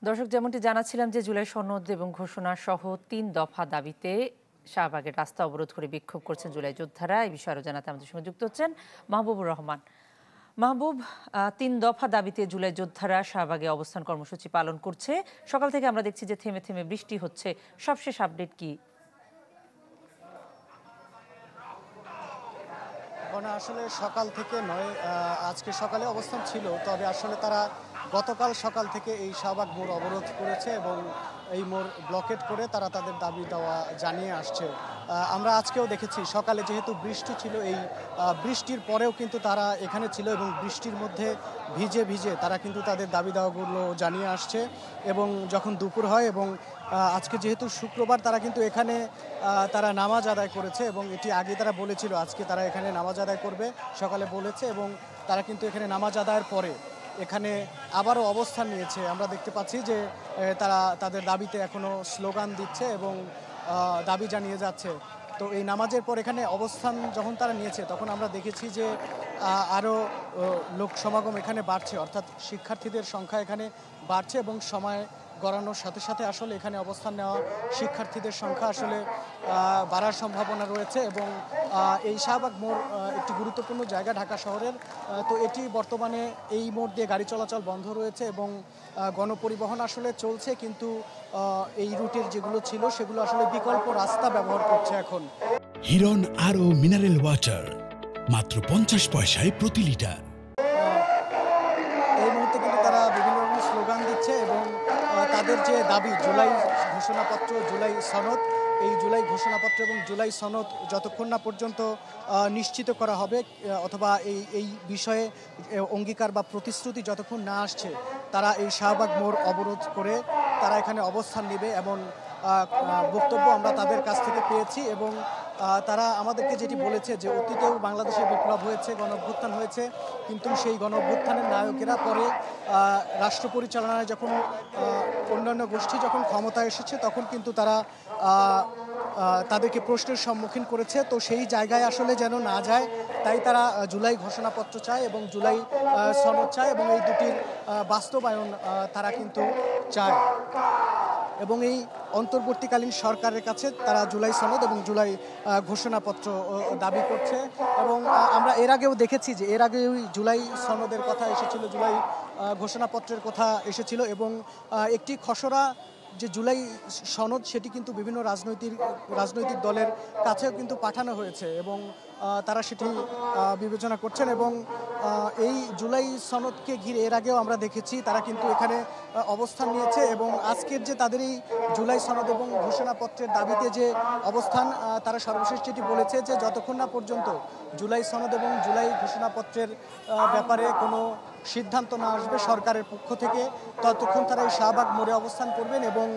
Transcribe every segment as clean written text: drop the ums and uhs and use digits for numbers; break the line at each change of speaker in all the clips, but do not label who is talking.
দর্শক, যেমনটি জানাচ্ছিলাম যে জুলাই সনদ এবং ঘোষণা সহ ৩ দফা দাবিতে শাহবাগের রাস্তা অবরোধ করে বিক্ষোভ করছেন জুলাই যোদ্ধারা। এই বিষয়ে আরো জানাতে আমাদের সঙ্গে যুক্ত হচ্ছেন মাহবুবুর রহমান। মাহবুব, ৩ দফা দাবিতে জুলাই যোদ্ধারা শাহবাগে অবস্থান কর্মসূচি পালন করছে। সকাল থেকে আমরা দেখছি যে থেমে থেমে বৃষ্টি হচ্ছে। সবশেষ আপডেট কি?
আসলে সকাল থেকে নয়, আজকে সকালে অবস্থান ছিল, তবে আসলে তারা গতকাল সকাল থেকে এই শাহবাগ মোড় অবরোধ করেছে এবং এই মোড় ব্লকেট করে তারা তাদের দাবি দেওয়া জানিয়ে আসছে। আমরা আজকেও দেখেছি সকালে যেহেতু বৃষ্টি ছিল, এই বৃষ্টির পরেও কিন্তু তারা এখানে ছিল এবং বৃষ্টির মধ্যে ভিজে ভিজে তারা কিন্তু তাদের দাবি দেওয়াগুলো জানিয়ে আসছে। এবং যখন দুপুর হয় এবং আজকে যেহেতু শুক্রবার, তারা কিন্তু এখানে তারা নামাজ আদায় করেছে এবং এটি আগে তারা বলেছিল আজকে তারা এখানে নামাজ আদায় করবে, সকালে বলেছে। এবং তারা কিন্তু এখানে নামাজ আদায়ের পরে এখানে আবারও অবস্থান নিয়েছে। আমরা দেখতে পাচ্ছি যে তারা তাদের দাবিতে এখনো স্লোগান দিচ্ছে এবং দাবি জানিয়ে যাচ্ছে। তো এই নামাজের পর এখানে অবস্থান যখন তারা নিয়েছে, তখন আমরা দেখেছি যে আরও লোক সমাগম এখানে বাড়ছে, অর্থাৎ শিক্ষার্থীদের সংখ্যা এখানে বাড়ছে এবং সময় গড়ানোর সাথে সাথে আসলে এখানে অবস্থান নেওয়া শিক্ষার্থীদের সংখ্যা আসলে বাড়ার সম্ভাবনা রয়েছে। এবং এই শাহবাগ মোড় একটি গুরুত্বপূর্ণ জায়গা ঢাকা শহরের। তো এটি বর্তমানে এই মোড় দিয়ে গাড়ি চলাচল বন্ধ রয়েছে এবং গণপরিবহন আসলে চলছে, কিন্তু এই রুটের যেগুলো ছিল সেগুলো আসলে বিকল্প রাস্তা ব্যবহার করছে এখন।
হিরন আরও মিনারেল ওয়াটার মাত্র 50 পয়সায় প্রতি লিটার।
এই মুহূর্তে কিন্তু তারা বিভিন্ন রকম স্লোগান দিচ্ছে এবং তাদের যে দাবি জুলাই ঘোষণাপত্র, জুলাই সনদ, এই জুলাই ঘোষণাপত্র এবং জুলাই সনদ যতক্ষণ না পর্যন্ত নিশ্চিত করা হবে, অথবা এই বিষয়ে অঙ্গীকার বা প্রতিশ্রুতি যতক্ষণ না আসছে, তারা এই শাহবাগ মোড় অবরোধ করে তারা এখানে অবস্থান নেবে। এমন বক্তব্য আমরা তাদের কাছ থেকে পেয়েছি। এবং তারা আমাদেরকে যেটি বলেছে যে অতীতেও বাংলাদেশে বিপ্লব হয়েছে, গণঅভ্যুত্থান হয়েছে, কিন্তু সেই গণঅভ্যুত্থানের নায়কেরা পরে রাষ্ট্র পরিচালনায় যখন অন্যান্য গোষ্ঠী যখন ক্ষমতায় এসেছে, তখন কিন্তু তারা তাদেরকে প্রশ্নের সম্মুখীন করেছে। তো সেই জায়গায় আসলে যেন না যায়, তাই তারা জুলাই ঘোষণাপত্র চায় এবং জুলাই সনদ চায় এবং এই দুটির বাস্তবায়ন তারা কিন্তু চায়। এবং এই অন্তর্বর্তীকালীন সরকারের কাছে তারা জুলাই সনদ এবং জুলাই ঘোষণাপত্র দাবি করছে। এবং আমরা এর আগেও দেখেছি যে এর আগে ওই জুলাই সনদের কথা এসেছিল, জুলাই ঘোষণাপত্রের কথা এসেছিল এবং একটি খসড়া যে জুলাই সনদ, সেটি কিন্তু বিভিন্ন রাজনৈতিক দলের কাছেও কিন্তু পাঠানো হয়েছে এবং তারা সেটি বিবেচনা করছেন। এবং এই জুলাই সনদকে ঘিরে এর আগেও আমরা দেখেছি তারা কিন্তু এখানে অবস্থান নিয়েছে। এবং আজকের যে তাদের এই জুলাই সনদ এবং ঘোষণাপত্রের দাবিতে যে অবস্থান, তারা সর্বশেষ যেটি বলেছে যে যতক্ষণ না পর্যন্ত জুলাই সনদ এবং জুলাই ঘোষণাপত্রের ব্যাপারে কোনো সিদ্ধান্ত না আসবে সরকারের পক্ষ থেকে, ততক্ষণ তারা এই শাহবাগ মোড়ে অবস্থান করবেন। এবং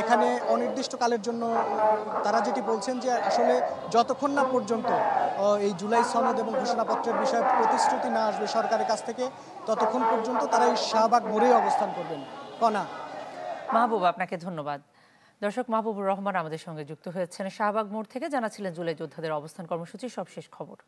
এখানে অনির্দিষ্টকালের জন্য তারা যেটি বলছেন যে আসলে যতক্ষণ না পর্যন্ত এই জুলাই সনদ এবং ঘোষণাপত্রের বিষয়ে প্রতিশ্রুতি না আসবে সরকারের কাছ থেকে, ততক্ষণ পর্যন্ত তারা এই শাহবাগ মোড়েই অবস্থান করবেন। কণা।
মাহবুব, আপনাকে ধন্যবাদ। দর্শক, মাহবুবুর রহমান আমাদের সঙ্গে যুক্ত হয়েছেন শাহবাগ মোড় থেকে, জানাচ্ছিলেন জুলাই যোদ্ধাদের অবস্থান কর্মসূচির সবশেষ খবর।